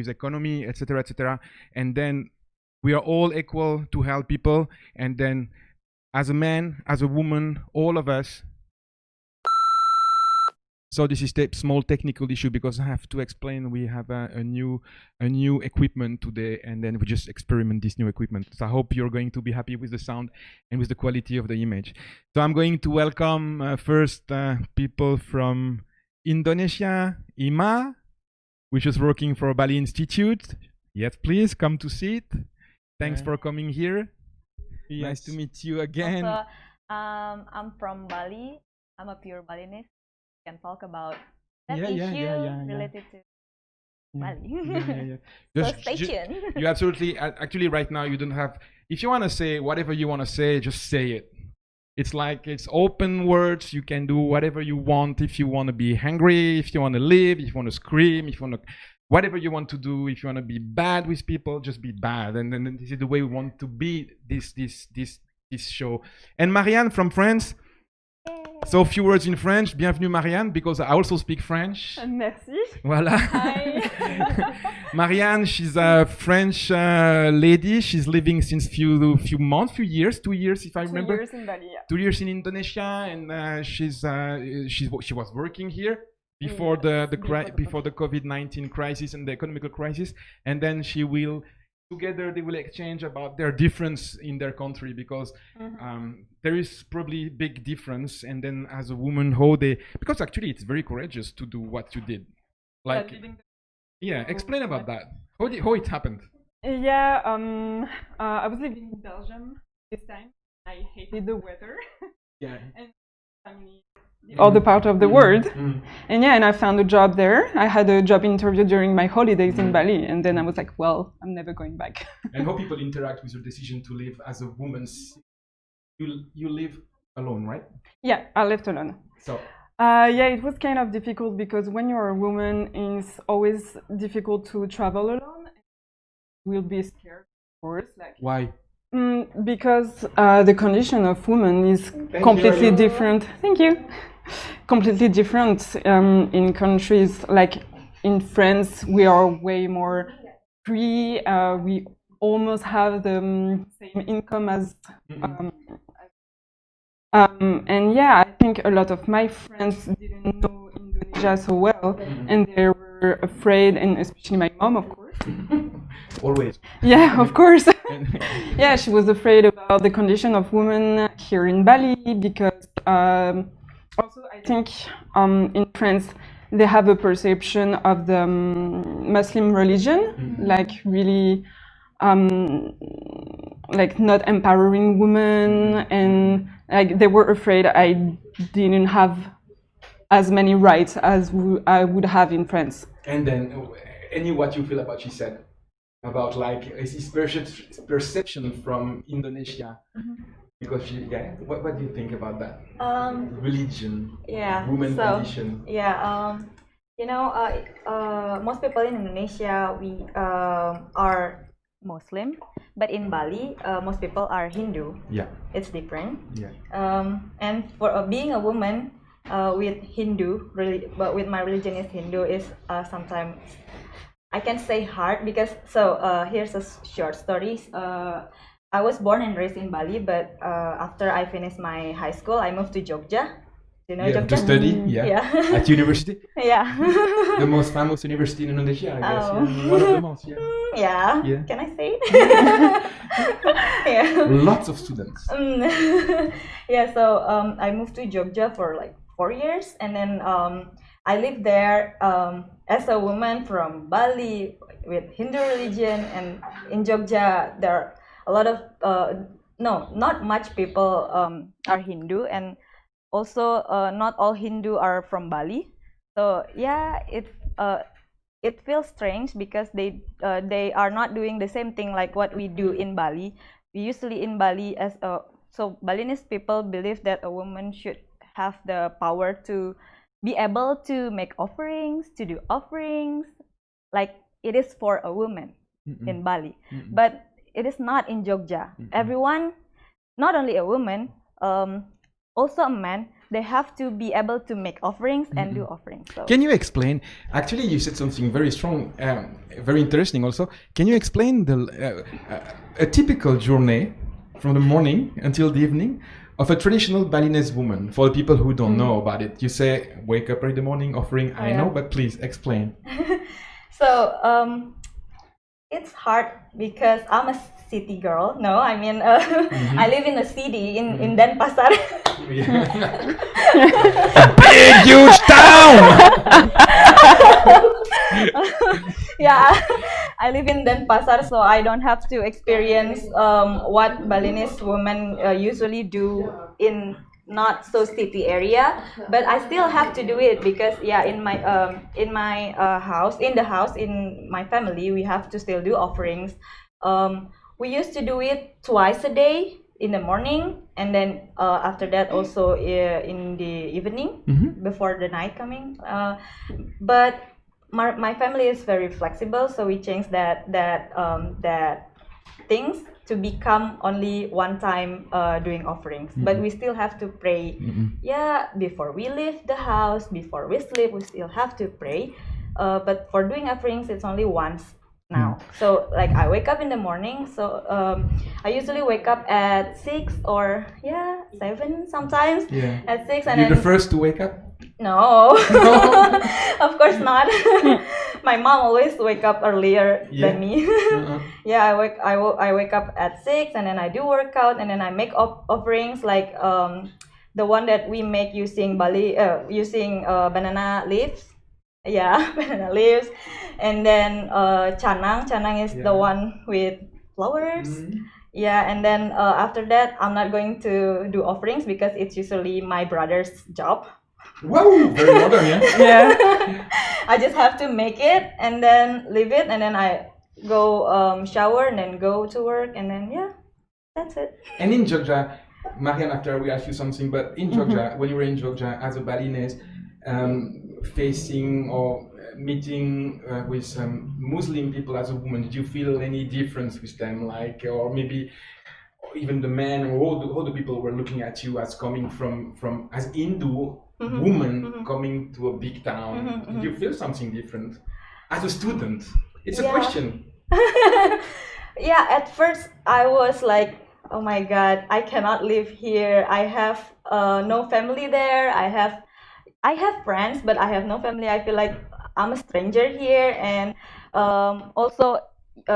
with economy, etc., etc. And then we are all equal to help people. And then as a man, as a woman, all of us. So this is a small technical issue because I have to explain we have a new equipment today, and then we just experiment this new equipment. So I hope you're going to be happy with the sound and with the quality of the image. So I'm going to welcome first people from Indonesia, Ima, which is working for Bali Institute. Yes, please come to sit. Thanks for coming here. Yes. Nice to meet you again. Also, I'm from Bali. I'm a pure Balinese. Can talk about that issue related to Bali. So stay tuned. You absolutely, actually right now you don't have, if you want to say whatever you want to say, just say it. It's like, it's open words, you can do whatever you want. If you want to be hungry, if you want to live, if you want to scream, if you want to, whatever you want to do, if you want to be bad with people, just be bad. And then this is the way we want to be this show. And Marianne from France. So a few words in French. Bienvenue Marianne, because I also speak French. Merci. Voilà. Hi. Marianne, she's a French lady. She's living since few months, few years, 2 years if I remember. 2 years in Bali, yeah. 2 years in Indonesia, and she was working here before the COVID-19 crisis and the economical crisis, and then she will. Together they will exchange about their difference in their country, because there is probably big difference. And then as a woman, how they, because actually it's very courageous to do what you did. Like, yeah, explain about that. How it happened. Yeah, I was living in Belgium this time. I hated the weather. Yeah. And family, all the part of the world. And yeah, and I found a job there. I had a job interview during my holidays in Bali, and then I was like, well, I'm never going back. And how people interact with your decision to live as a woman? You live alone, right? Yeah, I left alone. So yeah, it was kind of difficult because when you're a woman, it's always difficult to travel alone. We'll be scared, of course. Like, why? Because the condition of women is completely different. Thank you. Completely different in countries like in France. We are way more free. We almost have the same income as. And yeah, I think a lot of my friends didn't know Indonesia so well, and they were afraid, and especially my mom, of course. Always. Yeah, of course. Yeah, she was afraid about the condition of women here in Bali, because also I think in France they have a perception of the Muslim religion, like really like not empowering women, and like they were afraid I didn't have as many rights as I would have in France. And then, what you feel about she said about like this perception from Indonesia, because she, what do you think about that? Religion, woman condition. Yeah, you know, most people in Indonesia we are Muslim, but in Bali most people are Hindu. Yeah, it's different. Yeah. And for being a woman with Hindu, but with my religion is Hindu, is sometimes I can say hard, because here's a short story. I was born and raised in Bali, but after I finished my high school, I moved to Jogja. You know Jogja? To study, at university. Yeah. The most famous university in Indonesia, I guess. Yeah. One of the most. Yeah. Can I say it? Yeah. Lots of students. Yeah. So I moved to Jogja for like 4 years, and then I lived there as a woman from Bali with Hindu religion, and in Jogja there are a lot of not much people are Hindu, and also not all Hindu are from Bali. So yeah, it feels strange because they are not doing the same thing like what we do in Bali. We usually in Bali so Balinese people believe that a woman should have the power to be able to make offerings, to do offerings, like it is for a woman in Bali. But it is not in Jogja. Everyone, not only a woman, also a man, they have to be able to make offerings and do offerings. So. Can you explain? Actually, you said something very strong, very interesting. Also, can you explain a typical journey from the morning until the evening of a traditional Balinese woman for the people who don't know about it? You say wake up early in the morning, offering. I know, but please explain. So it's hard because I'm a city girl. No, I mean I live in a city in Denpasar. A big, huge town. Yeah, I live in Denpasar, so I don't have to experience what Balinese women usually do in not so city area, but I still have to do it because in my house, in my family, we have to still do offerings. We used to do it twice a day, in the morning, and then after that also in the evening, before the night coming. But my family is very flexible, so we changed that things to become only one time doing offerings. But we still have to pray. Before we leave the house, before we sleep, we still have to pray. But for doing offerings, it's only once now. So like I wake up in the morning, so I usually wake up at 6 or 7 sometimes. At 6, and you're then the first to wake up? No. Of course not. My mom always wake up earlier than me. I wake up at 6, and then I do workout, and then I make offerings like the one that we make using banana leaves. Banana leaves. And then canang is the one with flowers. And then after that, I'm not going to do offerings because it's usually my brother's job. Wow, very modern, yeah. I just have to make it and then leave it, and then I go shower and then go to work, and then that's it. And in Jogja, Marianne, after we ask you something, but in Jogja, when you were in Jogja as a Balinese, facing or meeting with some Muslim people as a woman, did you feel any difference with them, like, or maybe even the men, or all the people were looking at you as coming from as Hindu woman coming to a big town? Did you feel something different as a student? It's a question. At first I was like, oh my god, I cannot live here. I have no family there. I have friends, but I have no family. I feel like I'm a stranger here. And also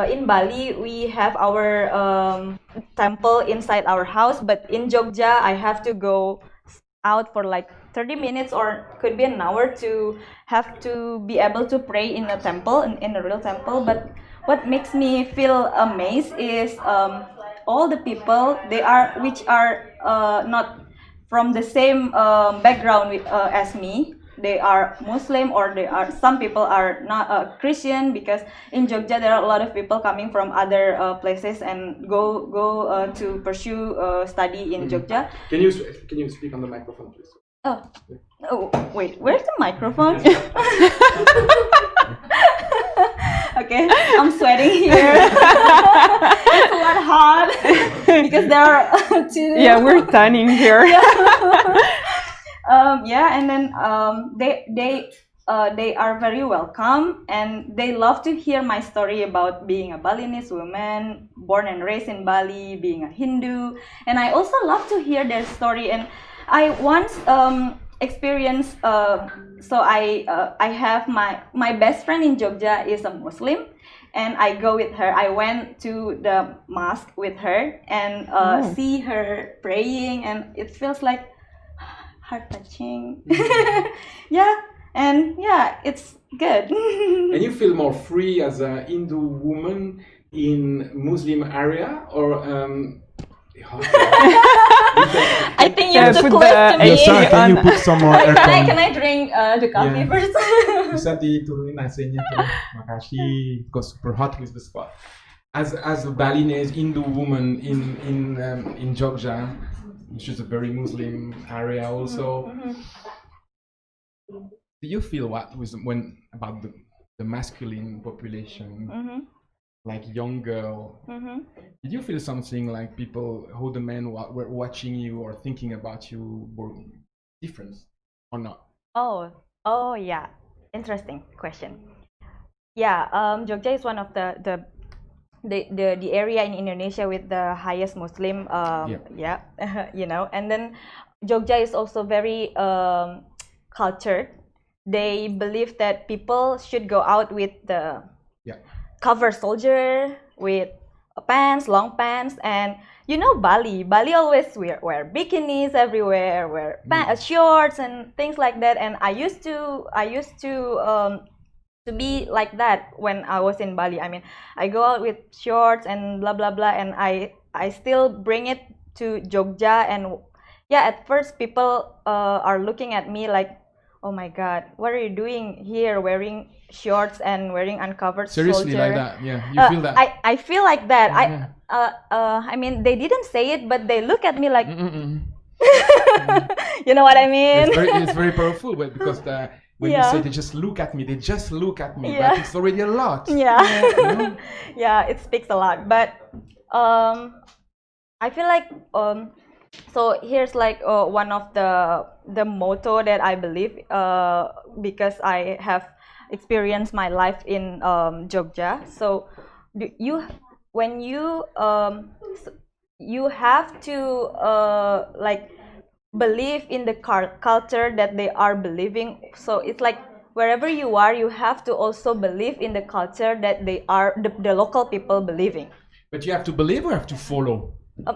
in Bali, we have our temple inside our house, but in Jogja, I have to go out for like 30 minutes or could be an hour to have to be able to pray in a temple, in a real temple. But what makes me feel amazed is all the people which are not from the same background as me. They are Muslim, or some people are not Christian, because in Jogja there are a lot of people coming from other places and go to pursue study in Jogja. Can you speak on the microphone, please? Oh, wait, where's the microphone? Okay, I'm sweating here. It's a lot hot because there are two. Yeah, we're tanning here. And then they are very welcome, and they love to hear my story about being a Balinese woman, born and raised in Bali, being a Hindu. And I also love to hear their story. And I once experienced, so I have my best friend in Jogja is a Muslim, and I go with her. I went to the mosque with her and see her praying, and it feels like heart touching. It's good. And you feel more free as a Hindu woman in Muslim area, or I think you're too close to me. Sorry, can you put some more aircon? Can I drink the coffee first? Bisa diturunin AC-nya tuh. Makasih. Got super hot with the spot. As a Balinese Hindu woman in Jogja, which is a very Muslim area also. Do you feel about the masculine population? like young girl, did you feel something like people, how the men were watching you or thinking about you were different or not? Oh yeah, interesting question. Yeah, Jogja is one of the area in Indonesia with the highest Muslim, you know, and then Jogja is also very cultured. They believe that people should go out with the cover soldier with pants, long pants, and you know Bali always wear bikinis everywhere, wear shorts and things like that. And I used to be like that when I was in Bali. I mean, I go out with shorts and blah blah blah, and I still bring it to Jogja. And yeah, at first people are looking at me like, oh my God, what are you doing here wearing shorts and wearing uncovered Seriously, soldier? like that? Yeah, you feel that? I feel like that. I mean, they didn't say it, but they look at me like, you know what I mean? It's very powerful, but because when you say they just look at me, but it's already a lot. Yeah, you know? Yeah, it speaks a lot. But I feel like so here's like one of the motto that I believe, because I have experienced my life in Jogja. So when you have to like believe in the culture that they are believing. So it's like wherever you are, you have to also believe in the culture that they are the local people believing. But you have to believe or have to follow?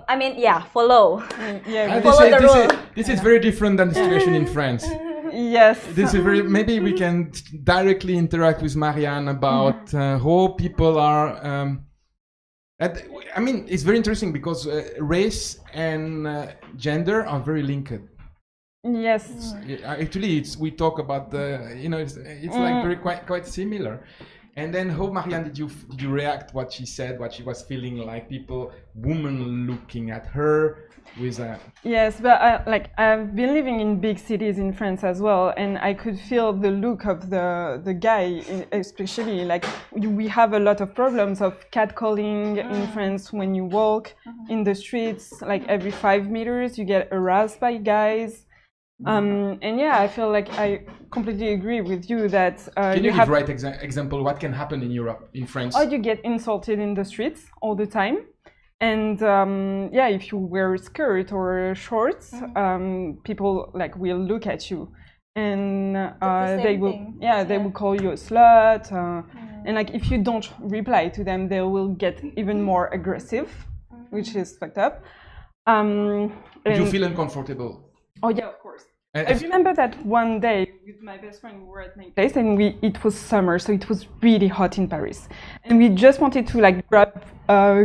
I mean, yeah, follow. Follow the rule. This is very different than the situation in France. Yes. This is very. Maybe we can directly interact with Marianne about how people are. I mean, it's very interesting because race and gender are very linked. Yes. Actually, we talk about the. You know, it's like very quite similar. And then how, Marianne, did you react what she said, what she was feeling like, women looking at her with a... Yes, but I've been living in big cities in France as well, and I could feel the look of the guy, especially like we have a lot of problems of catcalling in France when you walk in the streets, like every 5 meters you get harassed by guys. And yeah, I feel like I completely agree with you that can you give right example what can happen in Europe, in France? Oh, you get insulted in the streets all the time, and yeah, if you wear a skirt or shorts, people like will look at you, and they will call you a slut, and like if you don't reply to them, they will get even more aggressive, which is fucked up. Do you feel uncomfortable? Oh yeah, of course. I remember that one day with my best friend, we were at my place, and it was summer, so it was really hot in Paris, and we just wanted to like grab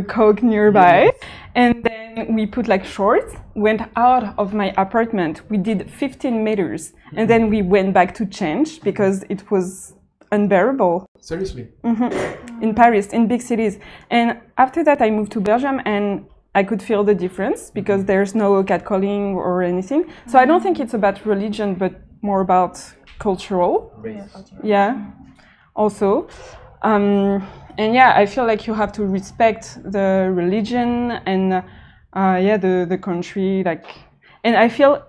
Coke nearby, and then we put like shorts, went out of my apartment, we did 15 meters, and then we went back to change because it was unbearable. Seriously? In Paris, in big cities. And after that I moved to Belgium, and I could feel the difference because there's no catcalling or anything. So I don't think it's about religion, but more about cultural. Yeah, also. And yeah, I feel like you have to respect the religion and yeah, the country. Like, and I feel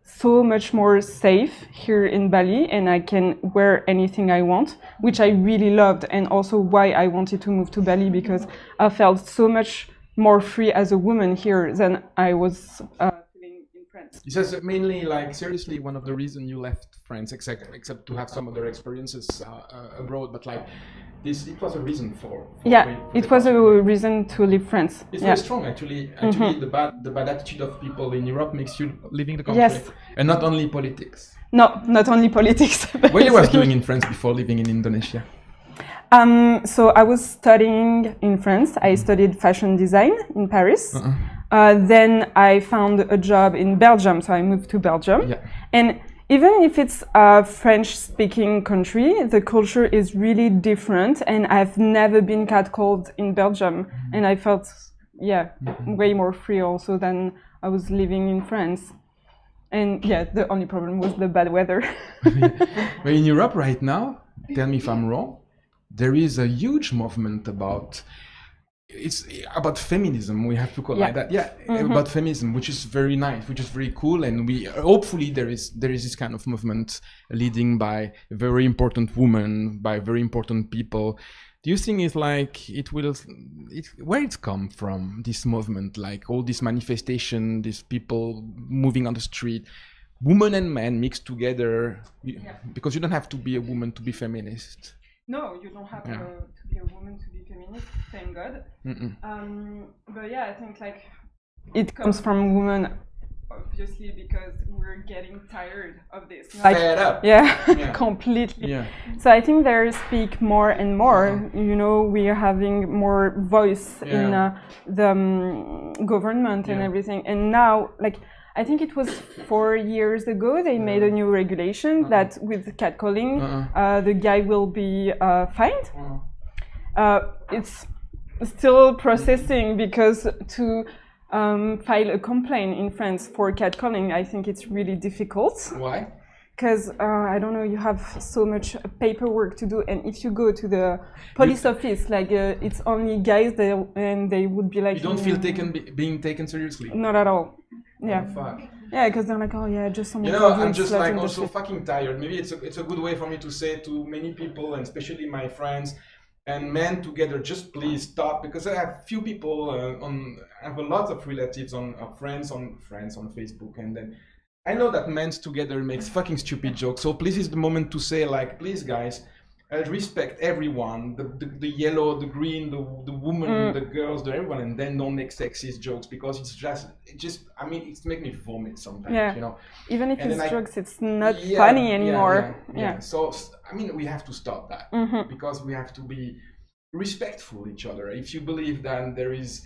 so much more safe here in Bali, and I can wear anything I want, which I really loved, and also why I wanted to move to Bali, because I felt so much more free as a woman here than I was feeling in France. This is mainly, like, seriously, one of the reasons you left France, except to have some other experiences abroad, but like, it was a reason for it was a reason to leave France. It's very strong, actually. Actually, the bad attitude of people in Europe makes you leaving the country, and not only politics. No, not only politics. What you was doing in France before living in Indonesia? So I was studying in France. I studied fashion design in Paris. Then I found a job in Belgium, so I moved to Belgium. And even if it's a French-speaking country, the culture is really different, and I've never been catcalled in Belgium, and I felt, way more free also than I was living in France. And yeah, the only problem was the bad weather. But in Europe right now, tell me if I'm wrong, there is a huge movement about. It's about feminism. We have to call it like that. Yeah, about feminism, which is very nice, which is very cool, and we hopefully there is this kind of movement leading by very important women, by very important people. Do you think it's like where it's come from, this movement, like all this manifestation, these people moving on the street, women and men mixed together, because you don't have to be a woman to be feminist. No, you don't have to be a woman to be feminist, thank God. But yeah, I think like it comes from women, obviously, because we're getting tired of this. Like, fed up. Yeah, completely. Yeah. So I think they speak more and more. You know, we are having more voice in the government and everything. And now, like, I think it was 4 years ago they made a new regulation that with catcalling, the guy will be fined. It's still processing because to file a complaint in France for catcalling, I think it's really difficult. Why? Because I don't know, you have so much paperwork to do, and if you go to the police office, like it's only guys there, and they would be like, you don't feel being taken seriously? Not at all. Yeah. Oh, fuck. Yeah, because they're like, oh yeah, just someone. You know, I'm just like also fucking tired. Maybe it's a good way for me to say to many people, and especially my friends and men together, just please stop, because I have few people I have a lot of relatives friends on Facebook, and then I know that men together makes fucking stupid jokes. So please is the moment to say, like, please guys, respect everyone, the yellow, the green, the woman, the girls, everyone, and then don't make sexist jokes, because it's just I mean, it's make me vomit sometimes, you know. Even if it's jokes, it's not funny anymore. Yeah. So I mean, we have to stop that, because we have to be respectful each other. If you believe that there is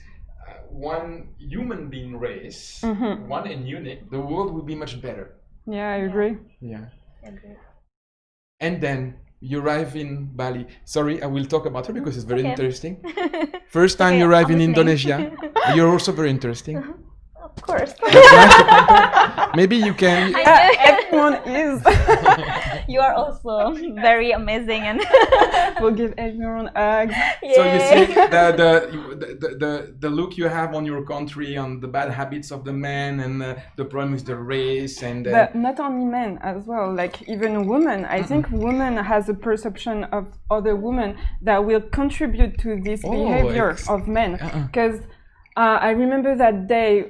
one human being race, one and unique, the world will be much better. Yeah, I agree. Yeah. I agree. And then you arrive in Bali. Sorry, I will talk about her because it's very interesting. First time you arrive in Indonesia, you're also very interesting. Of course. Maybe you can. Everyone is. You are also very amazing, and we'll give everyone hugs. So you see the look you have on your country, on the bad habits of the men, and the problem with the race, and but not only men as well, like even women. I think women has a perception of other women that will contribute to this behavior of men, because. I remember that day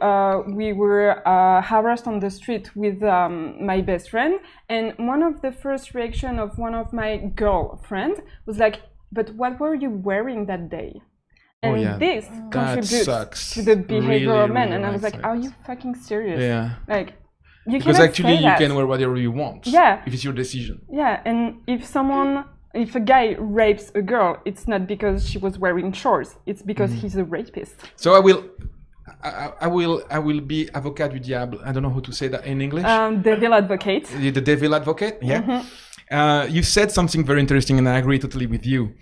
we were harassed on the street with my best friend, and one of the first reaction of one of my girlfriends was like, "But what were you wearing that day?" And this contributes to the behavior of men. And I was like, "Are you fucking serious?" Yeah. Like, you because cannot actually say you that. can wear whatever you want. Yeah. If it's your decision. Yeah, and if a guy rapes a girl, it's not because she was wearing shorts. It's because he's a rapist. So I will be avocat du diable. I don't know how to say that in English. Devil advocate. The devil advocate. Yeah. You said something very interesting, and I agree totally with you.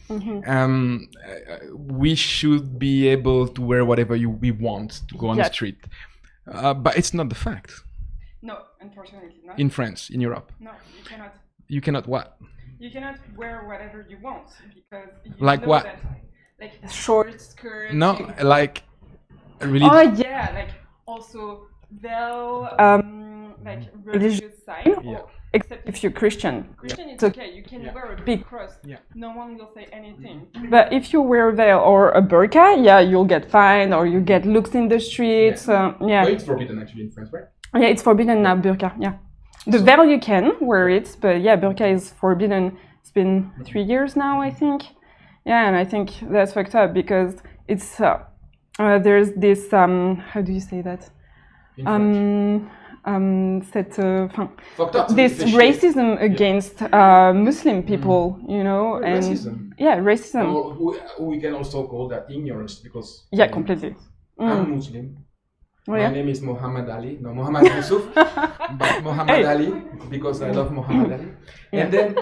We should be able to wear whatever we want to go on the street, but it's not the fact. No, unfortunately not. In France, in Europe. No, you cannot. You cannot what? You cannot wear whatever you want, because you like know what? That, like short skirts. No, like really. Oh yeah, like also veil, like religious sign. Yeah. Except if you're Christian. Christian, it's okay. You can wear a big cross. Yeah. No one will say anything. But if you wear a veil or a burqa, you'll get fined, or you get looked in the streets. But it's forbidden actually in France, right? Yeah, it's forbidden now, burqa. Yeah. The veil you can wear it, but burqa is forbidden. It's been 3 years now, I think. Yeah, and I think that's fucked up, because it's there's this how do you say that? This racism against Muslim people, you know, and racism. Yeah, racism. We can also call that ignorance, because completely. I'm Muslim. Oh, My name is Muhammad Ali, no Muhammad Yusuf, but Muhammad Ali, because I love Muhammad Ali. And then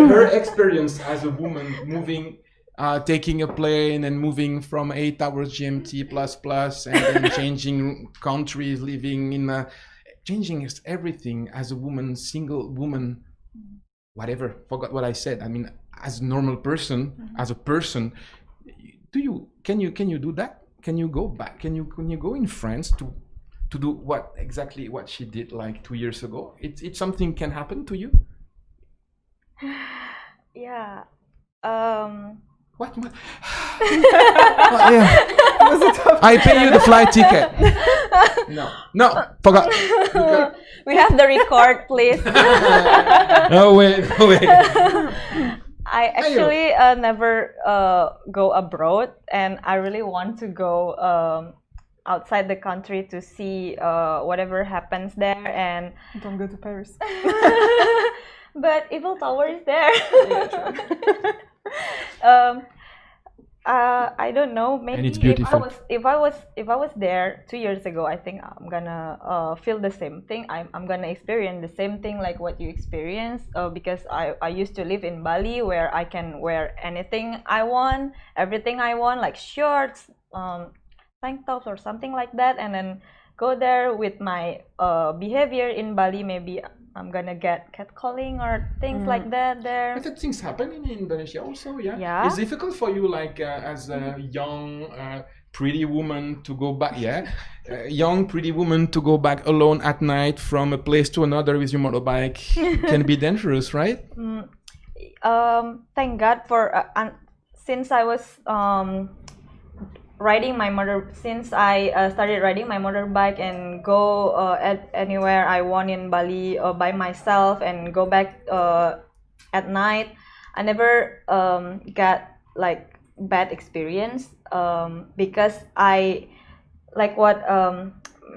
her experience as a woman moving, taking a plane and moving from 8 hours GMT plus, and then changing countries, living in, changing everything as a woman, single woman, whatever, forgot what I said. I mean, as a normal person, as a person, can you do that? Can you go back? Can you go in France to do exactly what she did like 2 years ago? It's something can happen to you? Yeah. What? Yeah. I pay you the flight ticket. No, forgot. We have the record, please. No, wait. I actually never go abroad, and I really want to go outside the country to see whatever happens there. And don't go to Paris. But Eiffel Tower is there. I don't know. Maybe if I was there 2 years ago, I think I'm gonna feel the same thing. I'm gonna experience the same thing like what you experienced. Because I used to live in Bali, where I can wear anything I want, everything I want, like shorts, tank tops, or something like that, and then go there with my behavior in Bali. Maybe I'm gonna get catcalling or things like that there. But that things happen in Indonesia also, yeah? Yeah. It's difficult for you, like as a young, pretty woman to go back, young, pretty woman to go back alone at night from a place to another with your motorbike can be dangerous, right? Thank God for, since I was since I started riding my motorbike and go at anywhere I want in Bali by myself and go back at night, I never got like bad experience, because I like what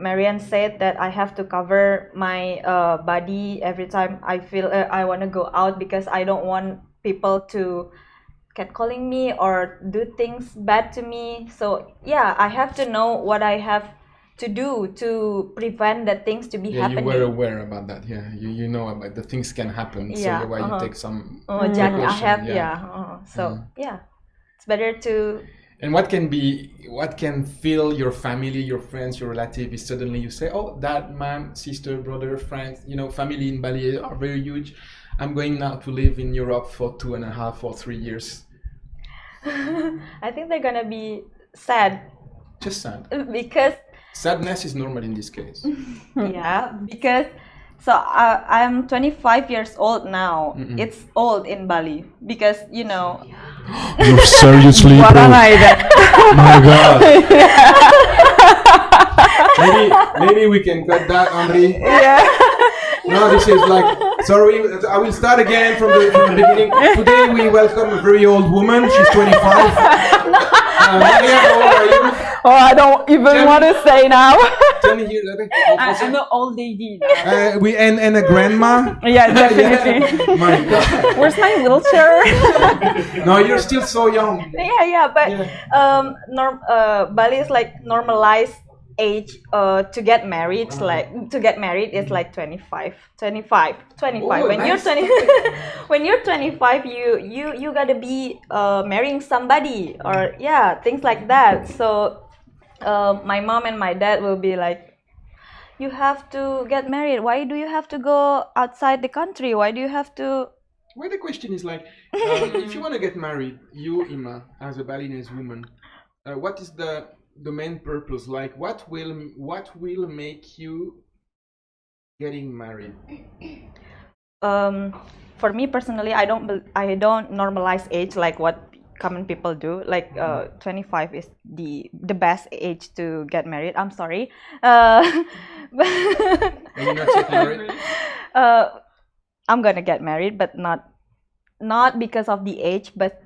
Marianne said, that I have to cover my body every time I feel I want to go out, because I don't want people to catcalling me or do things bad to me. So yeah, I have to know what I have to do to prevent the things to be happening. You were aware about that, you know about the things can happen, so why you take some precaution. I have, so it's better to. And what can fill your family, your friends, your relatives if suddenly you say, oh, dad, mom, sister, brother, friends, family in Bali are very huge. I'm going now to live in Europe for 2.5 or 3 years. I think they're gonna be sad. Just sad. Because sadness is normal in this case. Yeah, because I'm 25 years old now. It's old in Bali because You're seriously what am I then? My God. maybe we can cut that, Henri. Yeah. No, this is like, sorry, I will start again from the beginning. Today we welcome a very old woman. She's 25. Marianne, how old are you? Oh, I don't even want to say now. 10 years, okay. I'm an old lady now. And a grandma? Yeah, definitely. My God. Where's my wheelchair? No, you're still so young. But Bali is like normalized age to get married. To get married is like 25. Oh, When nice. you're 20 when you're 25, you gotta be marrying somebody or things like that. So my mom and my dad will be like, you have to get married. Why do you have to go outside the country? Why do you have to? Well, the question is like, if you want to get married, you, Ima, as a Balinese woman, what is the main purpose? Like, what will make you getting married? For me personally, I don't normalize age like what common people do. Like 25 is the best age to get married. I'm sorry. Are you not getting married? I'm gonna get married, but not because of the age, but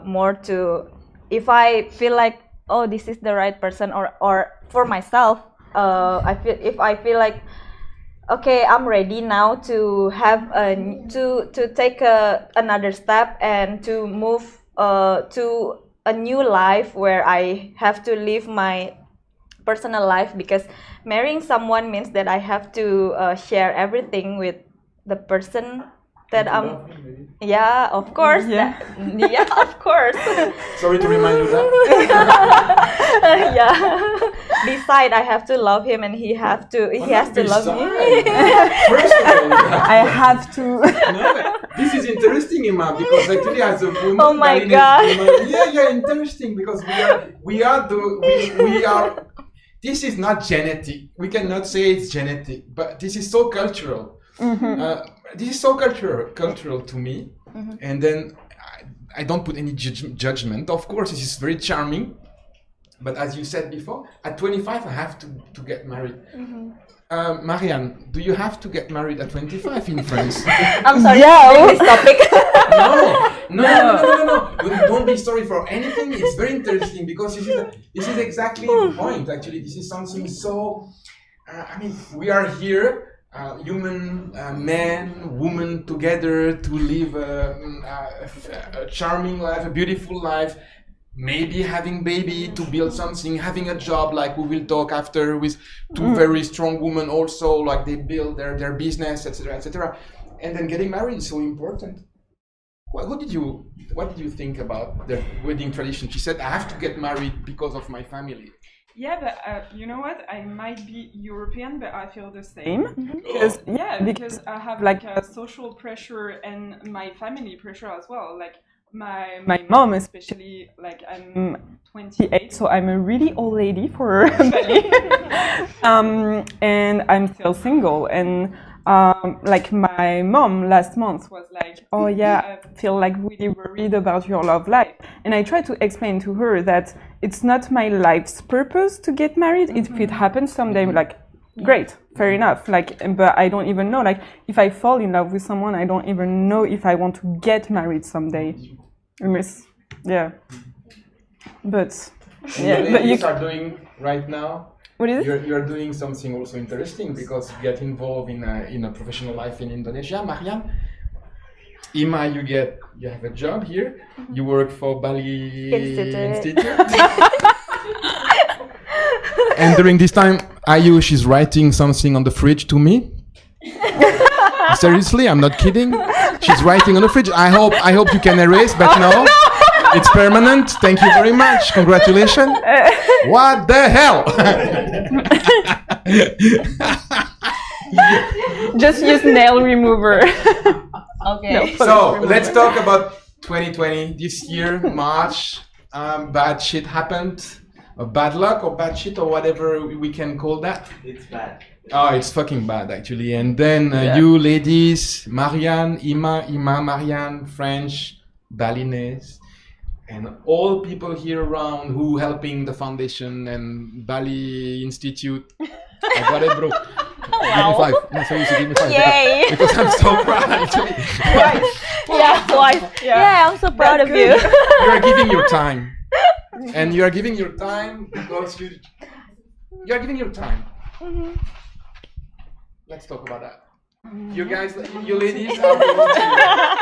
more to, if I feel like, oh, this is the right person, or for myself, if I feel like, okay, I'm ready now to have to take another step and to move to a new life where I have to live my personal life, because marrying someone means that I have to share everything with the person that I'm. Yeah, of course. Yeah. Of course. Sorry to remind you that. besides I have to love him and he has to love me. First of all, I have to. no, this is interesting, Ima, because actually as a woman, Oh my God. yeah, interesting, because we are. This is not genetic. We cannot say it's genetic, but this is so cultural. This is so cultural to me, and then I don't put any judgment. Of course, this is very charming, but as you said before, at 25 I have to get married. Marianne, do you have to get married at 25 in France? I'm sorry. Yeah. This topic. No. Don't be sorry for anything. It's very interesting because this is exactly the point. Actually, this is something so. I mean, we are here. Human man, woman together to live a charming life, a beautiful life, maybe having baby, to build something, having a job like we will talk after with two very strong women also, like they build their business, etc. And then getting married is so important. What did you think about the wedding tradition? She said, I have to get married because of my family. Yeah, but you know what? I might be European, but I feel the same. Because I have like a social pressure and my family pressure as well. Like my mom, especially. Like I'm 28, so I'm a really old lady for Bali, and I'm still single. And like my mom last month was like, "Oh yeah, I feel like really worried about your love life." And I tried to explain to her that it's not my life's purpose to get married. If it happens someday, like, great, fair enough. Like, but I don't even know. Like, if I fall in love with someone, I don't even know if I want to get married someday. Yeah. But yeah, but you are doing right now. What is it? You're doing something also interesting because you get involved in a professional life in Indonesia. Marianne, Ima, you have a job here. You work for Bali Institute. And during this time, Ayush is writing something on the fridge to me. Seriously, I'm not kidding. She's writing on the fridge. I hope you can erase, but no. It's permanent. Thank you very much. Congratulations. What the hell? Just use nail remover. Okay. No, So let's talk about 2020. This year, March, bad shit happened. Bad luck or bad shit or whatever we can call that. It's bad. Oh, it's fucking bad actually. And then you ladies, Marianne, Ima, Marianne, French, Balinese, and all people here around who helping the foundation and Bali Institute. I got it, bro. Give me 5. No, seriously, give me 5. Yay. Because I'm so proud actually. Twice. Yeah, I'm so proud of you. You are giving your time. And you are giving your time because you are giving your time. Let's talk about that. You guys, you ladies are volunteering.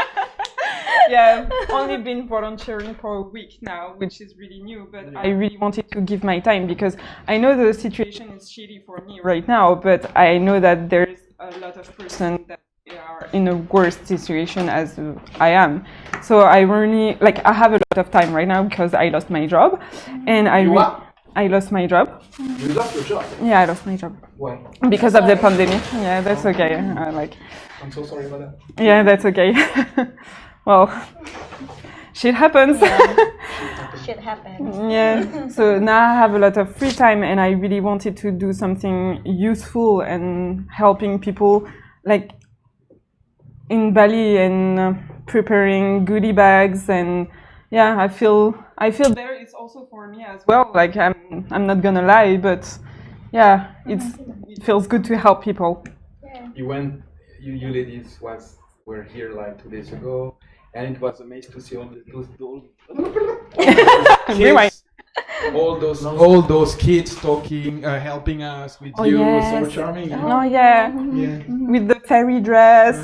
Yeah, I've only been volunteering for a week now, which is really new, but I really wanted to give my time because I know the situation is shitty for me right now, but I know that there's a lot of persons that are in a worse situation as I am. So I really, like, I have a lot of time right now because I lost my job, and I lost my job. You lost your job? Yeah, I lost my job. Why? Because of the pandemic. Yeah, that's okay. I'm so sorry about that. Yeah, that's okay. Well, shit happens. Shit happens. Yeah. So now I have a lot of free time, and I really wanted to do something useful and helping people, like in Bali, and preparing goodie bags, and yeah, I feel better. It's also for me as well. Like I'm not gonna lie, but yeah, it feels good to help people. You ladies were here like 2 days ago, and it was amazing to see all those kids talking, helping us with you. Yes. So charming. You know? Oh yeah. With the fairy dress.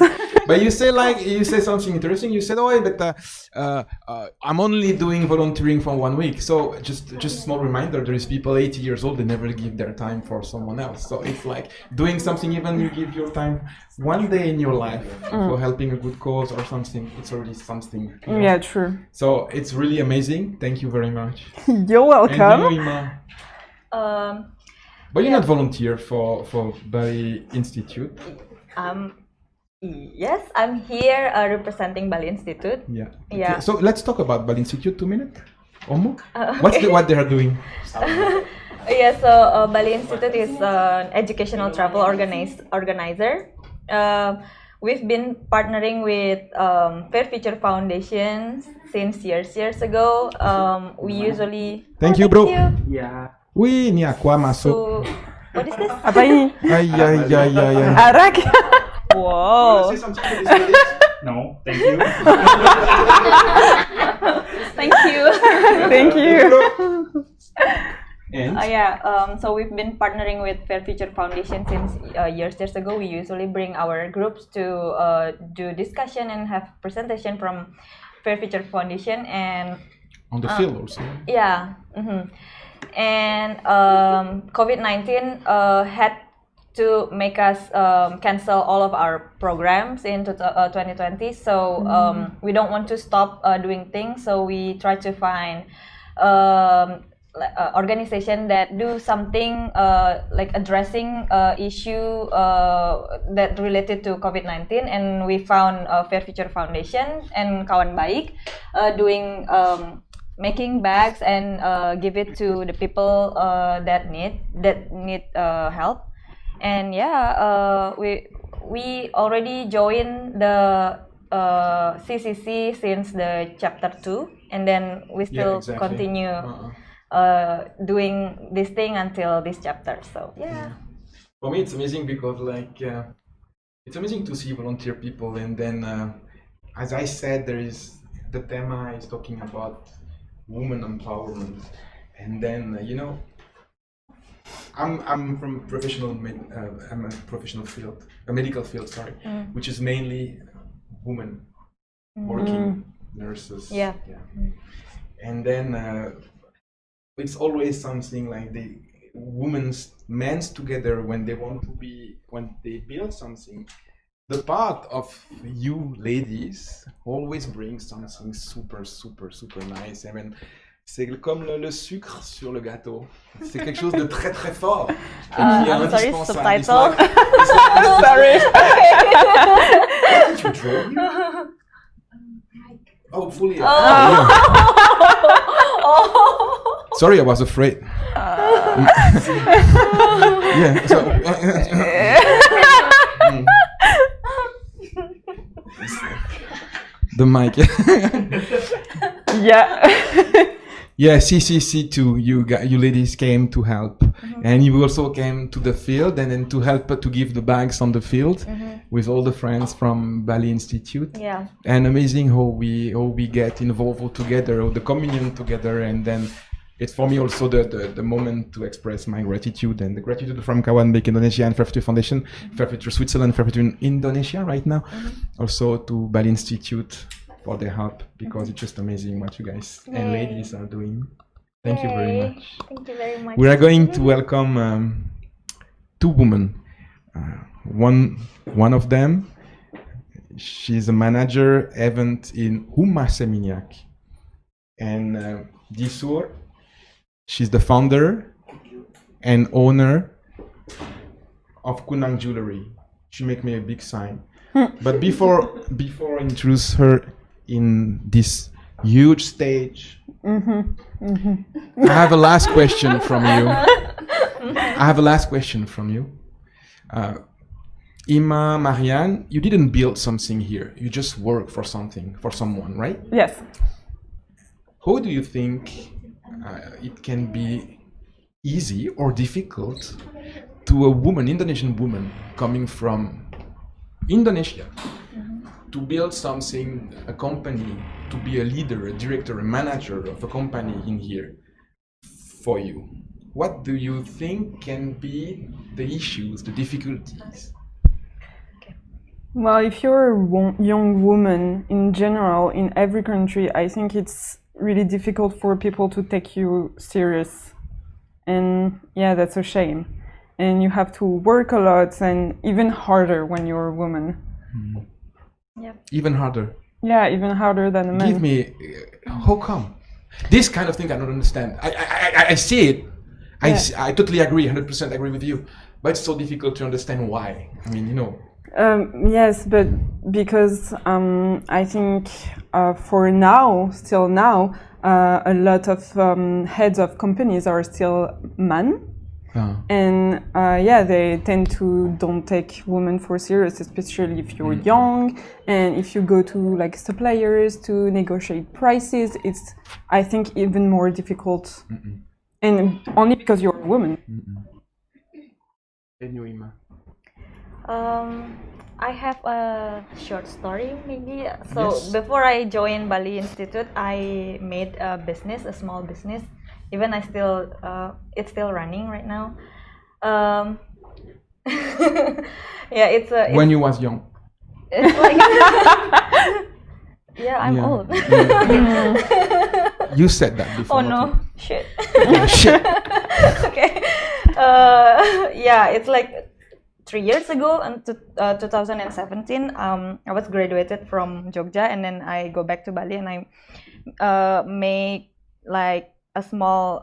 But you say something interesting. You said, "Oh, but I'm only doing volunteering for 1 week." So just a small reminder: there is people 80 years old, they never give their time for someone else. So it's like doing something. Even you give your time 1 day in your life for helping a good cause or something. It's already something. You know? Yeah, true. So it's really amazing. Thank you very much. You're welcome. And you, Ima? But you're not volunteer for Bali Institute. Yes, I'm here representing Bali Institute. Yeah. Yeah. Okay. So let's talk about Bali Institute 2 minutes. Omo, Okay. what they are doing? Yeah, so Bali Institute is an educational travel organizer. We've been partnering with Fair Future Foundation since years ago. We usually. Thank you, bro. You. Yeah. Oui, ni aqua masuk. So, what is this? Apa ini? Ay. Arak. Whoa. Say something to this lady? No, thank you. Thank you. Thank you. And So we've been partnering with Fair Future Foundation since years ago. We usually bring our groups to do discussion and have presentation from Fair Future Foundation and On the field also. yeah. And COVID-19 had to make us cancel all of our programs in 2020. So we don't want to stop doing things. So we try to find organization that do something like addressing issue that related to COVID-19, and we found Fair Future Foundation and Kawan Baik doing making bags and give it to the people that need help. And yeah, we already joined the CCC since the chapter 2, and then we still continue doing this thing until this chapter. So yeah. For me, it's amazing because it's amazing to see volunteer people, and then as I said, the thema is talking about women empowerment, and then I'm from I'm a professional field, a medical field, sorry, which is mainly women working nurses. Yeah. And then it's always something like the men's together when they build something. The part of you ladies always brings something super nice. I mean, c'est comme le sucre sur le gâteau. C'est quelque chose de très très fort. I'm sorry, subtitle. Sorry. Did you draw here? Oh, fully. Sorry, I was afraid. Yeah. So, the mic. Yeah. Yeah, CCC too. You ladies came to help, and you also came to the field, and then to help to give the bags on the field with all the friends from Bali Institute. Yeah. And amazing how we get involved all together, or the communion together, and then it's for me also the moment to express my gratitude, and the gratitude from Kawan Baik Indonesia and Fair Future Foundation, Fair Future Switzerland, Fair Future Indonesia right now, also to Bali Institute for their help, because it's just amazing what you guys and ladies are doing. Thank you very much. Thank you very much. We are going to welcome 2 women. One of them, she's a manager event in Uma Seminyak, and Disur, she's the founder and owner of Kunang Jewelry. She make me a big sign. But before introduce her in this huge stage, I have a last question from you. Ima, Marianne, you didn't build something here. You just work for someone, right? Yes. How do you think it can be easy or difficult to a woman, Indonesian woman, coming from Indonesia, to build something, a company, to be a leader, a director, a manager of a company in here for you? What do you think can be the issues, the difficulties? Well, if you're a young woman in general, in every country, I think it's really difficult for people to take you serious. And yeah, that's a shame. And you have to work a lot, and even harder when you're a woman. Yeah. Even harder? Yeah, even harder than a man. Give me, how come? This kind of thing I don't understand. I see it. I totally agree, 100% agree with you. But it's so difficult to understand why. I mean, you know. Yes, but because I think for now, still now, a lot of heads of companies are still men. And they tend to don't take women for serious, especially if you're young, and if you go to like suppliers to negotiate prices, it's, I think, even more difficult. And only because you're a woman. And you, Ima? I have a short story maybe. So before I joined Bali Institute, I made a business, a small business. Even I still, it's still running right now. It's when you was young. It's like I'm old. You said that before. Oh no, shit. Shit. Okay. It's like 3 years ago in 2017. I was graduated from Jogja, and then I go back to Bali, and I make like a small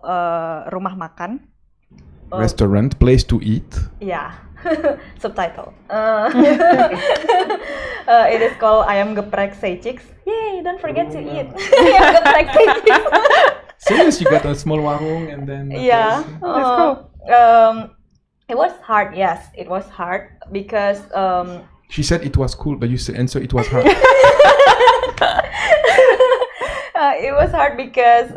rumah makan. Restaurant, place to eat. Yeah. Subtitle. It is called Ayam Geprek Seichix. Yay! Don't forget to eat. Ayam Geprek Seichix. Serious? You got a small warung and then. That's cool. It was hard. Yes, it was hard because. She said it was cool, but you said, and so it was hard. It was hard because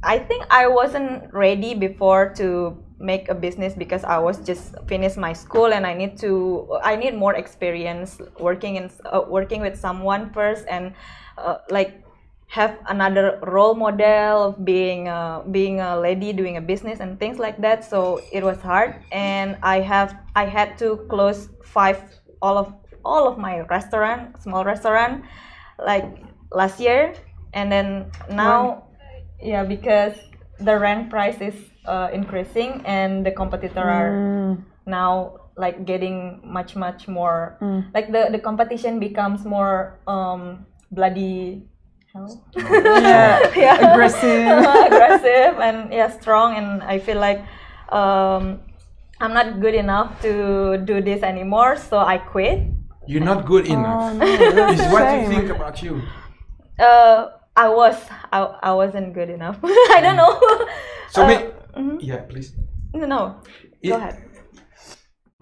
I think I wasn't ready before to make a business because I was just finished my school and I need more experience working with someone first, and like have another role model of being a lady doing a business and things like that. So it was hard, and I had to close all of my small restaurant like last year, and then now because the rent price is increasing and the competitor are now like getting much more like the competition becomes more bloody hell. Aggressive and strong, and I feel like I'm not good enough to do this anymore, so I quit. You're not good enough. Is what you think about you? I wasn't good enough. I don't know. So please. No. Go ahead.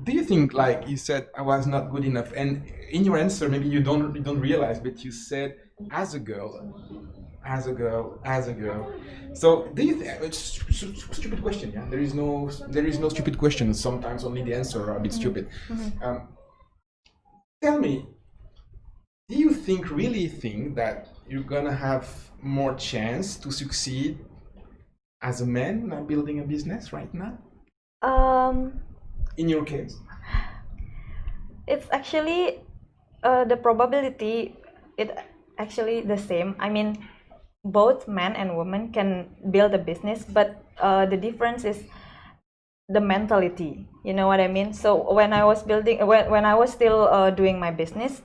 Do you think, like you said, I was not good enough? And in your answer, maybe you don't realize, but you said as a girl. So do you think it's stupid question? Yeah, there is no stupid question. Sometimes only the answer are a bit stupid. Tell me, do you really think that you're gonna have more chance to succeed as a man now building a business right now? In your case? It's actually the probability it actually the same. I mean, both men and women can build a business, but the difference is the mentality. You know what I mean? So when I was when I was still doing my business,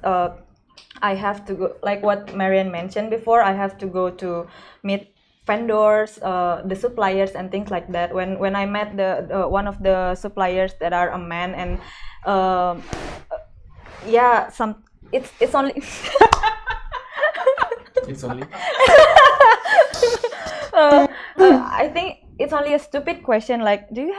I have to go, like what Marianne mentioned before, I have to go to meet vendors, the suppliers and things like that. When I met the one of the suppliers that are a man, and it's only it's only I think it's only a stupid question, like do you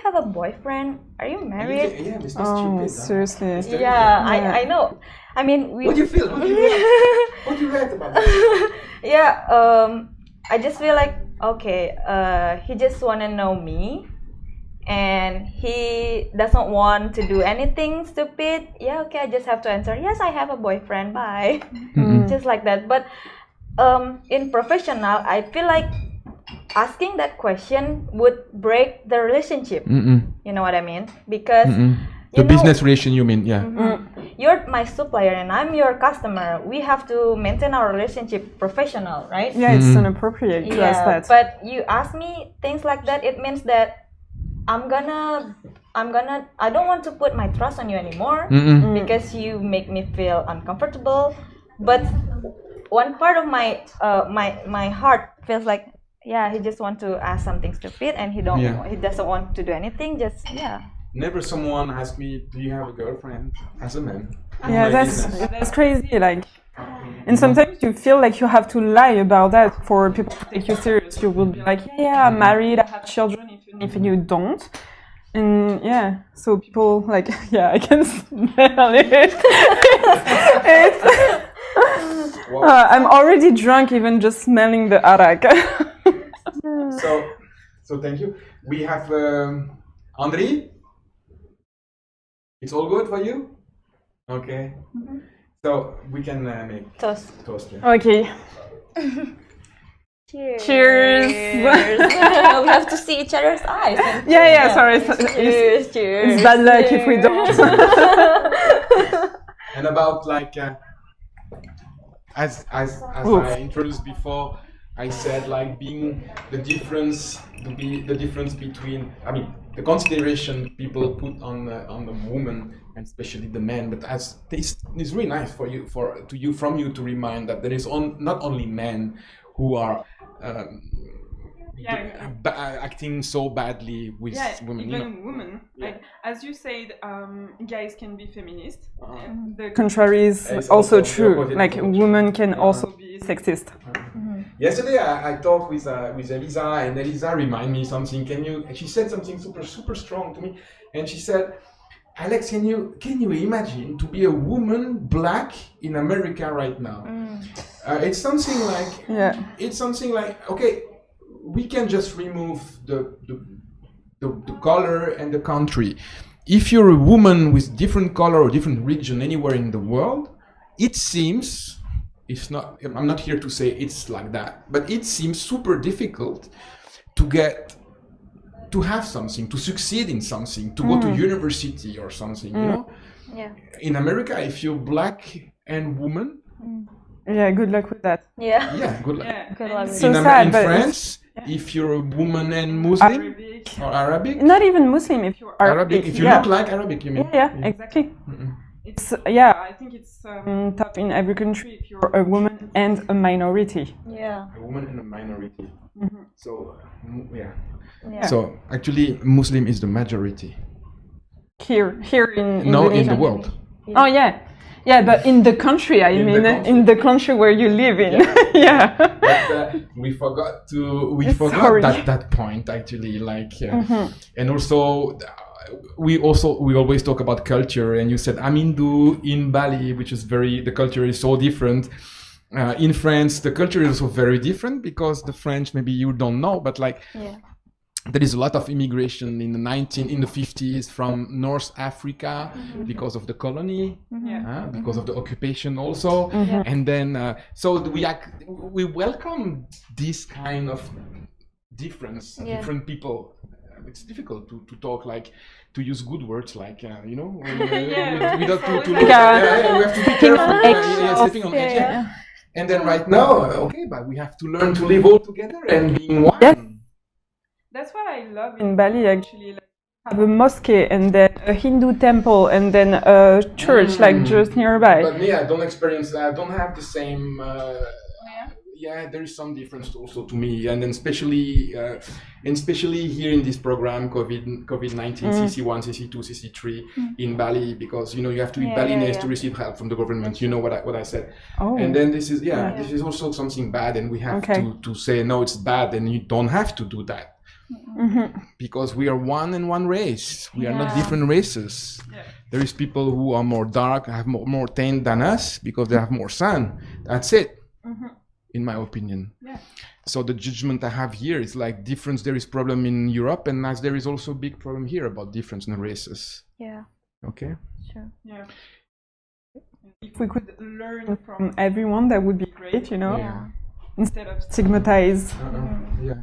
have a boyfriend, are you married? Yeah, it's not stupid. Seriously. Yeah, I know. I mean, what do you feel? What do you react about that? I just feel like, okay, he just wanna know me, and he doesn't want to do anything stupid. Yeah, okay, I just have to answer, yes, I have a boyfriend, bye. Just like that. But in professional, I feel like asking that question would break the relationship. You know what I mean? Because the business relation, you mean? Yeah. You're my supplier and I'm your customer. We have to maintain our relationship professional, right? Yeah, it's inappropriate to ask that. But you ask me things like that, it means that I don't want to put my trust on you anymore because you make me feel uncomfortable. But one part of my my heart feels like, yeah, he just want to ask something stupid, and he doesn't want to do anything. Just Never someone asked me, "Do you have a girlfriend?" As a man. Yeah, that's crazy. Like, and sometimes you feel like you have to lie about that for people to take you serious. You will be like, yeah, I'm married, I have children, even if you don't. And yeah, so people like, yeah, I can smell it. I'm already drunk even just smelling the arak. So thank you. We have Andri. It's all good for you? Okay. So we can make toast. Yeah. Okay. Cheers. Cheers. We have to see each other's eyes. Yeah. Sorry. Cheers. It's bad luck if we don't. And about like, as I introduced before, I said like being the difference between, I mean, the consideration people put on the woman and especially the men. But as it's really nice from you to remind that there is not only men who are acting so badly with women. Even women. Yeah. Like, as you said, guys can be feminist. And the contrary is also true. Like women can also be sexist. Yesterday I talked with Elisa, and Elisa reminded me something. She said something super strong to me, and she said, Alex, can you imagine to be a woman black in America right now? It's something like okay, we can just remove the color and the country. If you're a woman with different color or different region anywhere in the world, it seems, it's not, I'm not here to say it's like that, but it seems super difficult to have something, to succeed in something, to go to university or something, you know? Yeah. In America, if you're black and woman, yeah, good luck with that. Yeah, good luck. Yeah. Good luck. So in France, if you're a woman and Muslim or Arabic, not even Muslim, if you're Arabic, if you look like Arabic, you mean? Yeah, exactly. It's I think it's tough in every country if you're a woman and a minority. Yeah. A woman and a minority. So so actually, Muslim is the majority. Here in the world. Oh yeah. Yeah, but in the country, in the country where you live in. Yeah. But we forgot that point actually, like, and also we always talk about culture, and you said I'm Hindu in Bali, which is the culture is so different. In France, the culture is also very different because the French, maybe you don't know, but like. Yeah. There is a lot of immigration in the 50s from North Africa because of the colony, because of the occupation also, and then so we welcome this kind of difference, different people. It's difficult to talk like to use good words like you know without to we have to be careful, stepping on edge. Yeah. And then right now, okay, but we have to learn to live all together and being one. Yeah. That's what I love in Bali, actually. Like, have a mosque and then a Hindu temple and then a church like just nearby. But me, I don't experience that. I don't have the same. There is some difference also to me, and then especially here in this program, COVID-19, CC1, CC2, CC3 in Bali, because you know you have to be Balinese to receive help from the government. You know what I said. Oh. And then this is this is also something bad, and we have to say no, it's bad, and you don't have to do that. Because we are one race. We are not different races. There is people who are more dark, have more tan than us because they have more sun. That's it, in my opinion. So the judgment I have here is like difference. There is problem in Europe, and as there is also a big problem here about difference in races. Yeah. Okay. Sure. Yeah. If we could learn from everyone, that would be great. You know, instead of stigmatize. Yeah.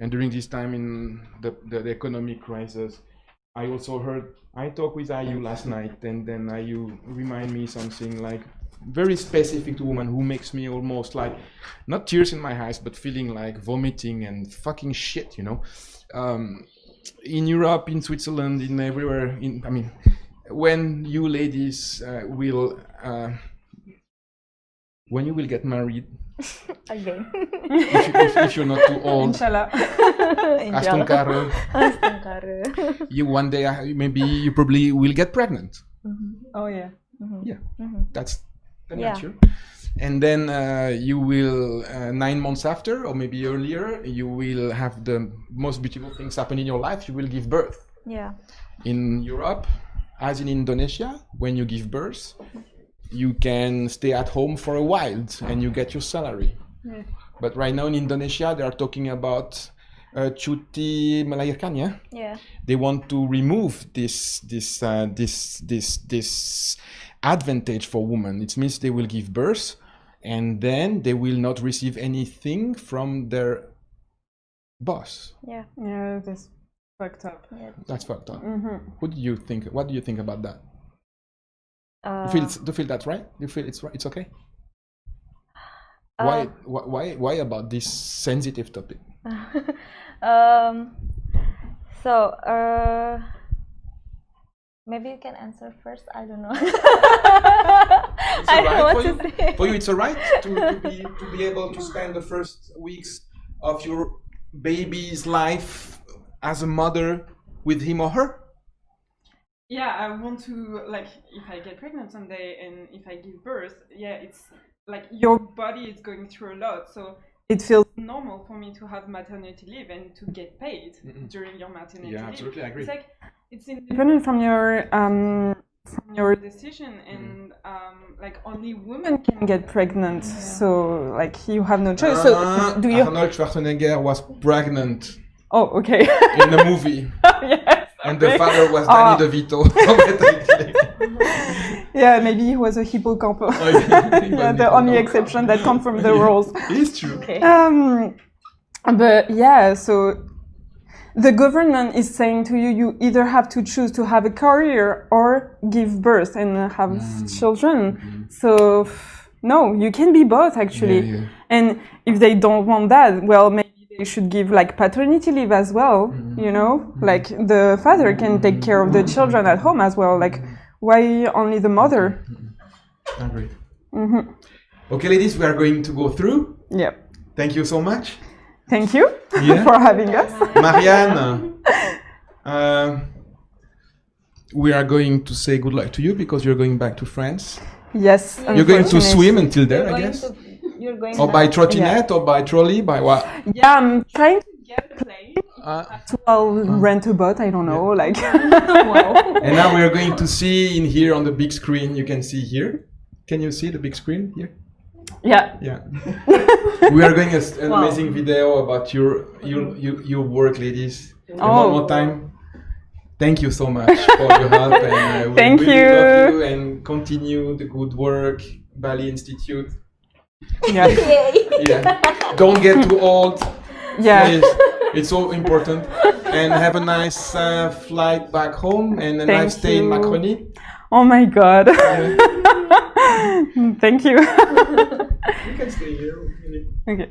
And during this time in the economic crisis, I talked with Ayu last night, and then Ayu remind me something like very specific to woman who makes me almost like, not tears in my eyes, but feeling like vomiting and fucking shit, you know. In Europe, in Switzerland, in everywhere, when you ladies will when you will get married, Again. if you're not too old, Inshallah. Inshallah. you one day maybe you probably will get pregnant. Oh yeah. Yeah, that's the Yeah. nature. And then you will 9 months after, or maybe earlier, you will have the most beautiful things happen in your life. You will give birth. Yeah. In Europe, as in Indonesia, when you give birth, you can stay at home for a while and you get your salary. Yeah. But right now in Indonesia, they are talking about cuti melahirkan, yeah? Yeah. They want to remove this advantage for women. It means they will give birth and then they will not receive anything from their boss. Yeah. Yeah, that's fucked up. Yeah. That's fucked up. Mm-hmm. What do you think? What do you think about that? Do you feel that's right? Do you feel it's right? It's okay? Why about this sensitive topic? Maybe you can answer first. I don't know. It's I don't know alright what for to you? say. For you, it's alright to be able to spend the first weeks of your baby's life as a mother with him or her? Yeah, I want to, like, if I get pregnant someday and if I give birth, yeah, it's like your body is going through a lot, so it feels normal for me to have maternity leave and to get paid during your maternity leave. Absolutely, I agree. It's like it's independent from your decision, and like only women can get pregnant, so like you have no choice. So do you? Arnold Schwarzenegger was pregnant Oh, okay. in the movie. Yes. And the father was Danny DeVito. Yeah, maybe he was a hippocampo. Yeah, the only exception that comes from the rules. It's true. Okay. But yeah, so the government is saying to you, you either have to choose to have a career or give birth and have children. So no, you can be both actually. Yeah. And if they don't want that, well, maybe they should give like paternity leave as well, you know, like the father can take care of the children at home as well. Like, why only the mother? I agree. Okay, ladies, we are going to go through. Yeah. Thank you so much. Thank you Yeah. for having us. Marianne, we are going to say good luck to you because you're going back to France. Yes. You're going to unfortunately. swim until there, I guess. You're going Or by back. trottinette or by trolley, by what? Yeah, I'm trying to get a plane. So I'll rent a boat, I don't know, like. Wow. And now we are going to see in here on the big screen, you can see here. Can you see the big screen here? Yeah. Yeah. We are going an amazing video about your work, ladies. And one more time, thank you so much for your help. And we Thank really you. love you and continue the good work, Bali Institute. Yeah. Yeah. Don't get too old. Yeah. Please. It's so important. And have a nice flight back home and a Thank nice stay in you. Macronie. Oh my God. Yeah. Thank you. You can stay here. Okay.